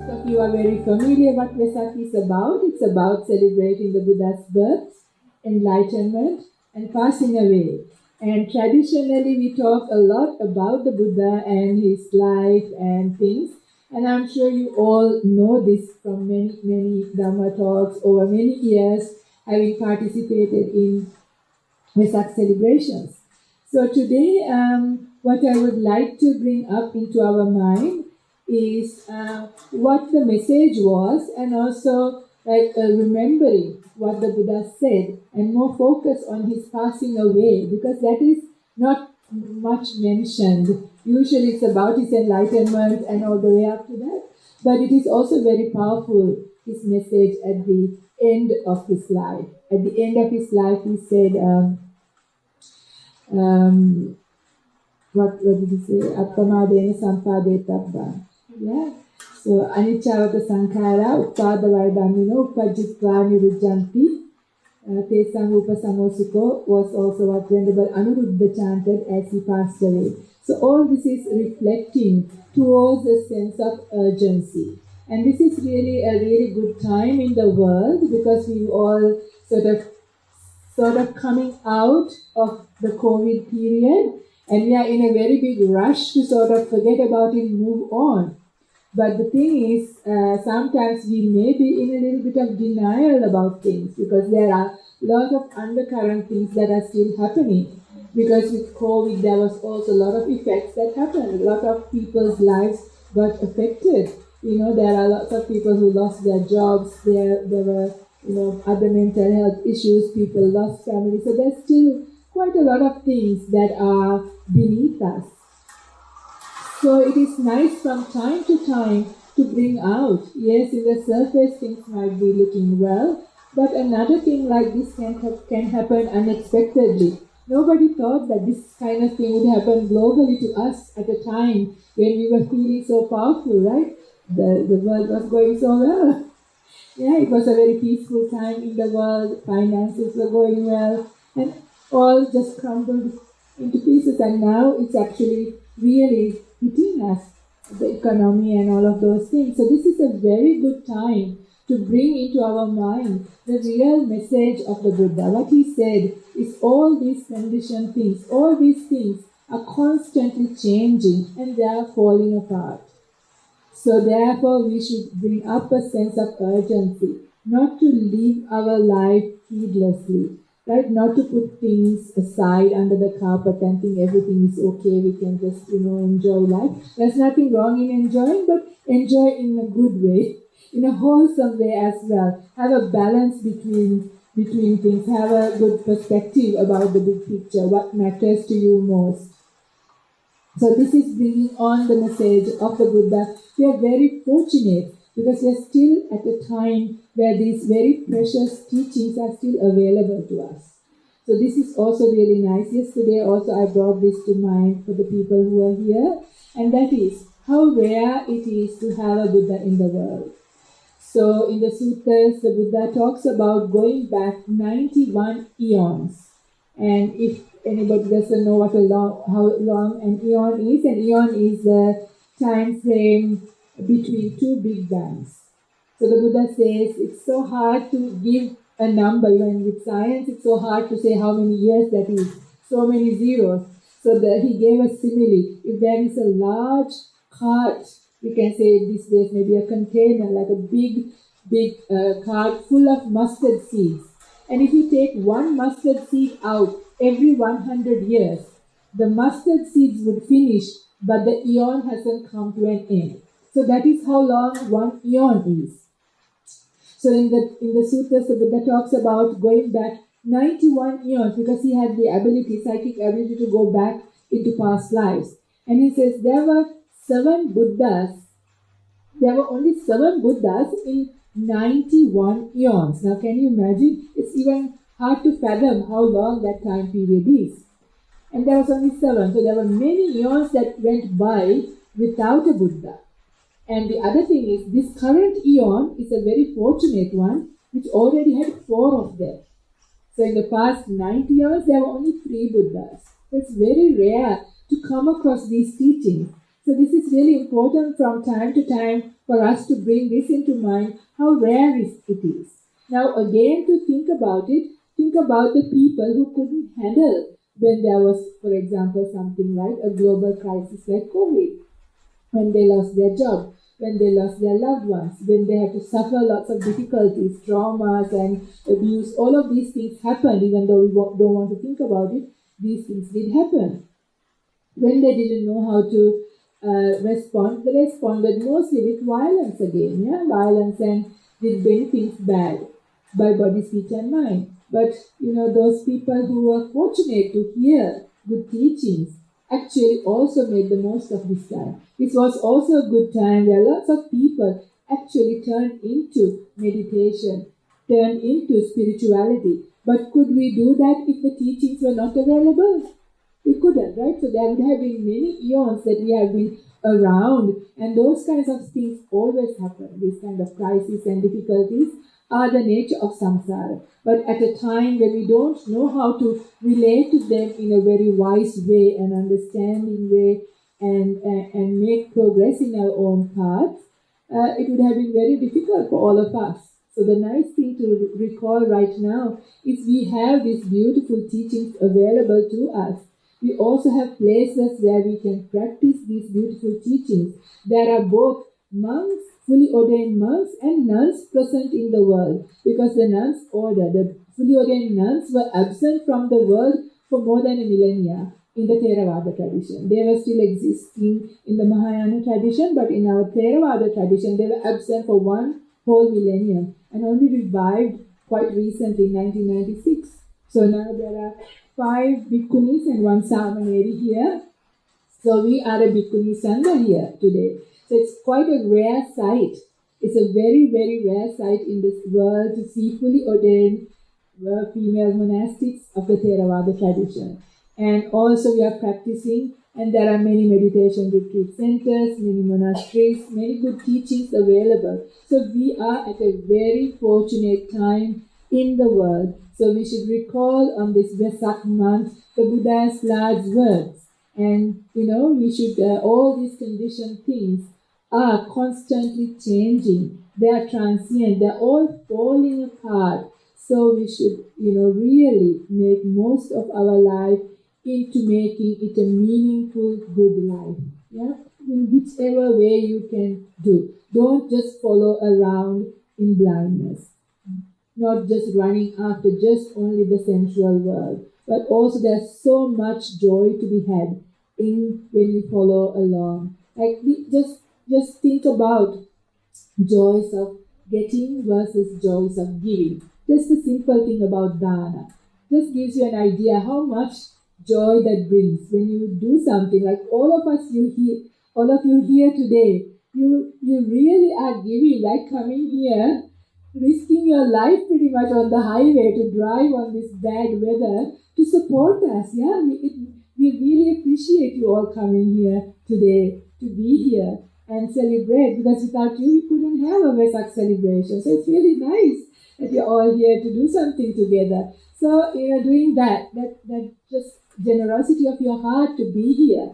Most of you are very familiar what Vesak is about. It's about celebrating the Buddha's birth, enlightenment, and passing away. And traditionally, we talk a lot about the Buddha and his life and things. And I'm sure you all know this from many, many Dhamma talks over many years, having participated in Vesak celebrations. So today, what I would like to bring up into our mind is what the message was, and also remembering what the Buddha said, and more focus on his passing away, because that is not much mentioned. Usually it's about his enlightenment and all the way up to that, but it is also very powerful, his message at the end of his life. At the end of his life, he said, what did he say? Appamadena sampadettabba. Yeah. So anicca sankhara uppadavaya dhammino uppajjitva nirujjanti. Tesang upasamosukho was also what Venerable Anuruddha chanted as he passed away. So all this is reflecting towards a sense of urgency. And this is really a really good time in the world, because we all sort of coming out of the COVID period, and we are in a very big rush to sort of forget about it and move on. But the thing is, sometimes we may be in a little bit of denial about things, because there are a lot of undercurrent things that are still happening. Because with COVID, there was also a lot of effects that happened. A lot of people's lives got affected. You know, there are lots of people who lost their jobs. There were, other mental health issues. People lost family. So there's still quite a lot of things that are beneath us. So it is nice from time to time to bring out, yes, in the surface things might be looking well, but another thing like this can happen unexpectedly. Nobody thought that this kind of thing would happen globally to us at a time when we were feeling so powerful, right? The world was going so well. Yeah, it was a very peaceful time in the world, finances were going well, and all just crumbled into pieces, and now it's actually really hitting us, the economy and all of those things. So this is a very good time to bring into our mind the real message of the Buddha. What he said is all these conditioned things, all these things are constantly changing and they are falling apart. So therefore we should bring up a sense of urgency, not to live our life heedlessly. Right, not to put things aside under the carpet and think everything is okay, we can just, enjoy life. There's nothing wrong in enjoying, but enjoy in a good way, in a wholesome way as well. Have a balance between things, have a good perspective about the big picture, what matters to you most. So this is bringing on the message of the Buddha. We are very fortunate, because we are still at a time where these very precious teachings are still available to us. So this is also really nice. Yesterday also I brought this to mind for the people who are here, and that is how rare it is to have a Buddha in the world. So in the suttas, the Buddha talks about going back 91 eons. And if anybody doesn't know how long an eon is the time frame between two big bangs. So the Buddha says it's so hard to give a number, even with science, it's so hard to say how many years that is, so many zeros. So he gave a simile. If there is a large cart, we can say these days maybe a container, like a big cart full of mustard seeds. And if you take one mustard seed out every 100 years, the mustard seeds would finish, but the eon hasn't come to an end. So that is how long one eon is. So in the sutras, the Buddha talks about going back 91 eons, because he had the psychic ability to go back into past lives. And he says there were only 7 Buddhas in 91 eons. Now can you imagine? It's even hard to fathom how long that time period is. And there was only 7. So there were many eons that went by without a Buddha. And the other thing is, this current eon is a very fortunate one, which already had 4 of them. So in the past 90 years, there were only 3 Buddhas. So it's very rare to come across these teachings. So this is really important from time to time for us to bring this into mind, how rare it is. Now again, to think about it, think about the people who couldn't handle when there was, for example, something like a global crisis like COVID, when they lost their job, when they lost their loved ones, when they had to suffer lots of difficulties, traumas and abuse. All of these things happened, even though we don't want to think about it. These things did happen. When they didn't know how to respond, they responded mostly with violence again, violence, and did many things bad by body, speech and mind. But, those people who were fortunate to hear good teachings actually also made the most of this time. This was also a good time where lots of people actually turned into meditation, turned into spirituality. But could we do that if the teachings were not available? We couldn't, right? So there would have been many eons that we have been around, and those kinds of things always happen. These kind of crises and difficulties are the nature of samsara. But at a time when we don't know how to relate to them in a very wise way and understanding way and make progress in our own path, it would have been very difficult for all of us. So the nice thing to recall right now is we have these beautiful teachings available to us. We also have places where we can practice these beautiful teachings. There are both monks, fully ordained monks, and nuns present in the world, because the nuns order, the fully ordained nuns were absent from the world for more than a millennia in the Theravada tradition. They were still existing in the Mahayana tradition, but in our Theravada tradition, they were absent for one whole millennium and only revived quite recently in 1996. So now there are 5 bhikkhunis and 1 samaneri here. So we are a bhikkhuni sangha here today. So it's quite a rare sight. It's a very, very rare sight in this world to see fully ordained female monastics of the Theravada tradition. And also we are practicing, and there are many meditation retreat centers, many monasteries, many good teachings available. So we are at a very fortunate time in the world. So we should recall on this Vesak month the Buddha's large words. And, we should, all these conditioned things are constantly changing. They are transient. They're all falling apart. So we should, really make most of our life into making it a meaningful, good life. Yeah? In whichever way you can do. Don't just follow around in blindness. Not just running after just only the sensual world, but also there's so much joy to be had in when you follow along. Like just think about joys of getting versus joys of giving. Just the simple thing about dana just gives you an idea how much joy that brings when you do something. Like all of you here today, you really are giving, like coming here, risking your life pretty much on the highway to drive on this bad weather to support us. Yeah, we really appreciate you all coming here today to be here and celebrate, because without you, we couldn't have a Vesak celebration. So it's really nice that you're all here to do something together. So, doing that just generosity of your heart to be here,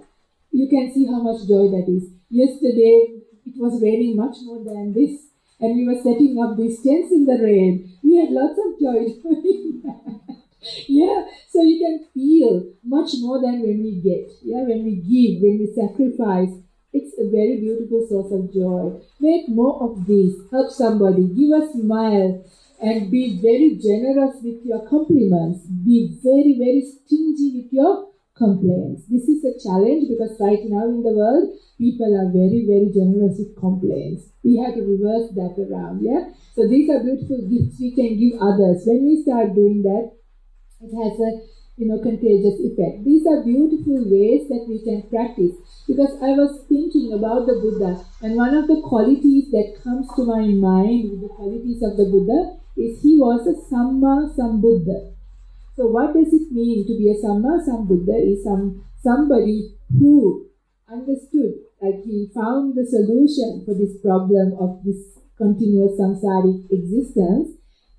you can see how much joy that is. Yesterday, it was raining much more than this. And we were setting up these tents in the rain. We had lots of joy doing that. Yeah, so you can feel much more than when we get. Yeah, when we give, when we sacrifice. It's a very beautiful source of joy. Make more of this. Help somebody. Give a smile. And be very generous with your compliments. Be very, very stingy with your complaints. This is a challenge because right now in the world, people are very, very generous with complaints. We have to reverse that around, yeah? So these are beautiful gifts we can give others. When we start doing that, it has a, contagious effect. These are beautiful ways that we can practice. Because I was thinking about the Buddha, and one of the qualities that comes to my mind with the qualities of the Buddha is he was a Samma Sambuddha. So what does it mean to be a Samma Sambuddha? Is somebody who understood, like he found the solution for this problem of this continuous samsaric existence,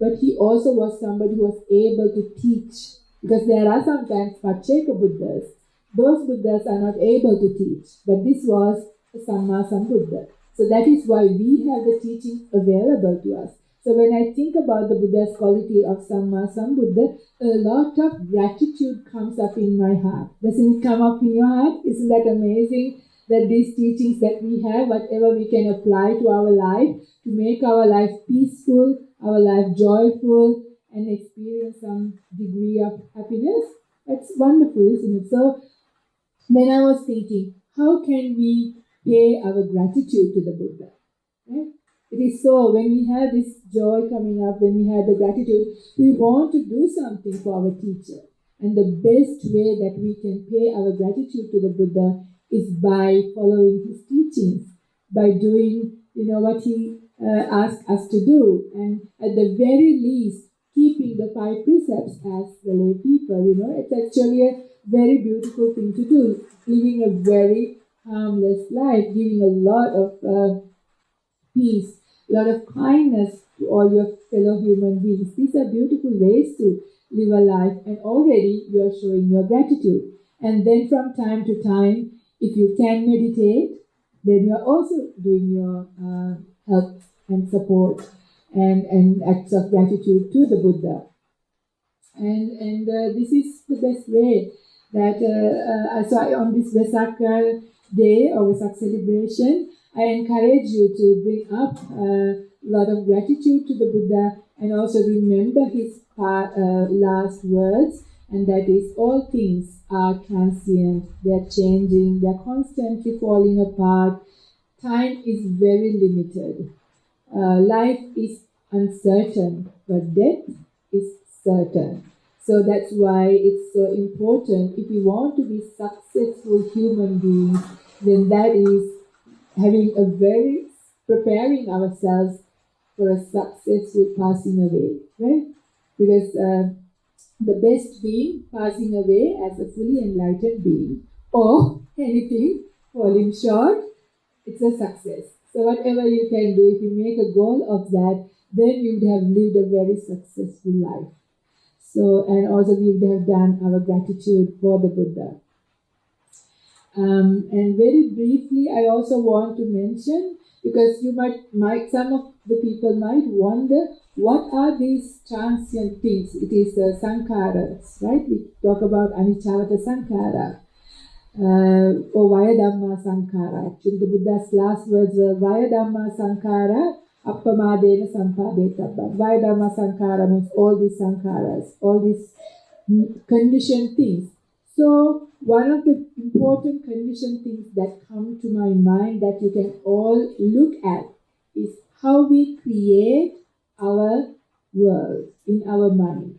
but he also was somebody who was able to teach. Because there are sometimes Pacheka Buddhas those Buddhas are not able to teach. But this was a Samma Sambuddha. So that is why we have the teaching available to us. So when I think about the Buddha's quality of Samma Sambuddha, a lot of gratitude comes up in my heart. Doesn't it come up in your heart? Isn't that amazing? That these teachings that we have, whatever we can apply to our life, to make our life peaceful, our life joyful, and experience some degree of happiness. That's wonderful, isn't it? So then I was thinking, how can we pay our gratitude to the Buddha? Right? It is so, when we have this joy coming up, when we have the gratitude, we want to do something for our teacher. And the best way that we can pay our gratitude to the Buddha is by following his teachings, by doing, what he asked us to do. And at the very least, keeping the 5 precepts as the lay people, it's actually a very beautiful thing to do. Living a very harmless life, giving a lot of peace, a lot of kindness to all your fellow human beings. These are beautiful ways to live a life, and already you are showing your gratitude. And then from time to time, if you can meditate, then you are also doing your help and support and acts of gratitude to the Buddha. And this is the best way that so on this Vesak day or Vesak celebration, I encourage you to bring up a lot of gratitude to the Buddha and also remember his last words, and that is, all things are transient, they are changing, they are constantly falling apart. Time is very limited. Life is uncertain, but death is certain. So that's why it's so important. If you want to be successful human beings, then that is preparing ourselves for a successful passing away, right? Because the best being passing away as a fully enlightened being, or anything falling short, it's a success. So whatever you can do, if you make a goal of that, then you would have lived a very successful life. So, and also we would have done our gratitude for the Buddha. And very briefly, I also want to mention, because you might some of the people might wonder, what are these transient things? It is sankharas, right? We talk about anicca sankhara. Or Ayya Dhamma sankhara. Actually, the Buddha's last words were Ayya Dhamma sankhara appamadena sampadetabbam. Ayya Dhamma sankhara means all these sankharas, all these conditioned things. So one of the important conditioned things that come to my mind that you can all look at is how we create our world in our mind.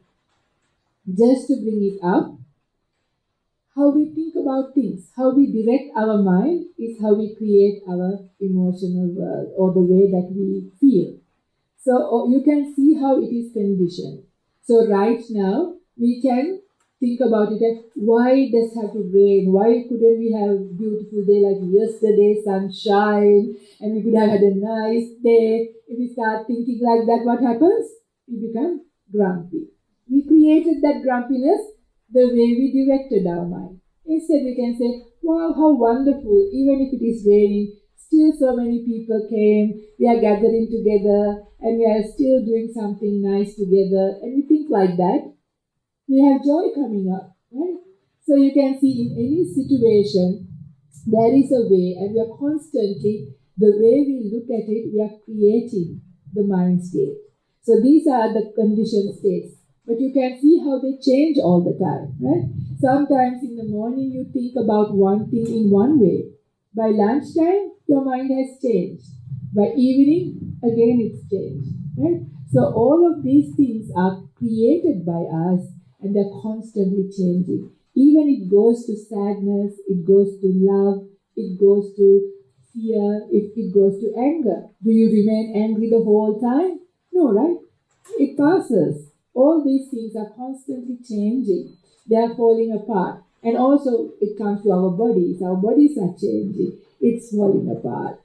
Just to bring it up, how we think about things, how we direct our mind is how we create our emotional world or the way that we feel. So you can see how it is conditioned. So right now, we can think about it as, why does it have to rain? Why couldn't we have a beautiful day like yesterday, sunshine, and we could have had a nice day? If we start thinking like that, what happens? We become grumpy. We created that grumpiness the way we directed our mind. Instead, we can say, wow, how wonderful, even if it is raining, still so many people came, we are gathering together, and we are still doing something nice together, and we think like that, we have joy coming up, right? So you can see in any situation, there is a way, and we are constantly, the way we look at it, we are creating the mind state. So these are the conditioned states. But you can see how they change all the time, right? Sometimes in the morning you think about one thing in one way. By lunchtime, your mind has changed. By evening, again it's changed, right? So all of these things are created by us and they're constantly changing. Even it goes to sadness, it goes to love, it goes to fear, it goes to anger. Do you remain angry the whole time? No, right? It passes. All these things are constantly changing. They are falling apart. And also it comes to our bodies. Our bodies are changing. It's falling apart.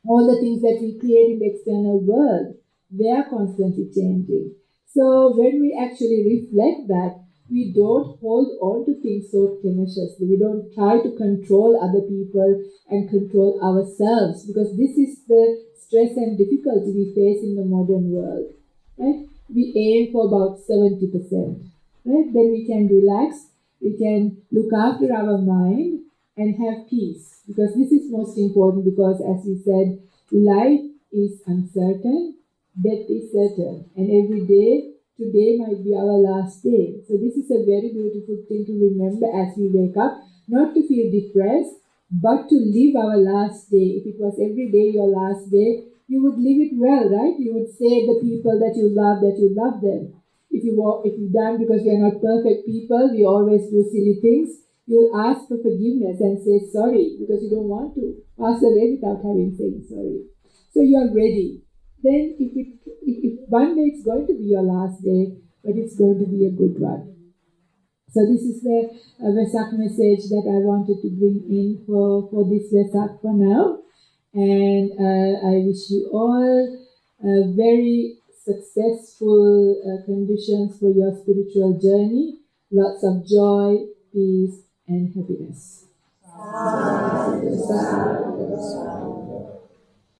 All the things that we create in the external world, they are constantly changing. So when we actually reflect that, we don't hold on to things so tenaciously. We don't try to control other people and control ourselves, because this is the stress and difficulty we face in the modern world. Right? We aim for about 70%. Right? Then we can relax, we can look after our mind and have peace. Because this is most important, because as we said, life is uncertain, death is certain. And every day, today might be our last day. So this is a very beautiful thing to remember as we wake up, not to feel depressed, but to live our last day. If it was every day your last day, you would live it well, right? You would say the people that you love them. If you done, because we are not perfect people, we always do silly things, you'll ask for forgiveness and say sorry, because you don't want to pass away without having said sorry. So you are ready. Then if one day it's going to be your last day, but it's going to be a good one. So this is the Vesak message that I wanted to bring in for this Vesak for now. And I wish you all very successful conditions for your spiritual journey. Lots of joy, peace, and happiness.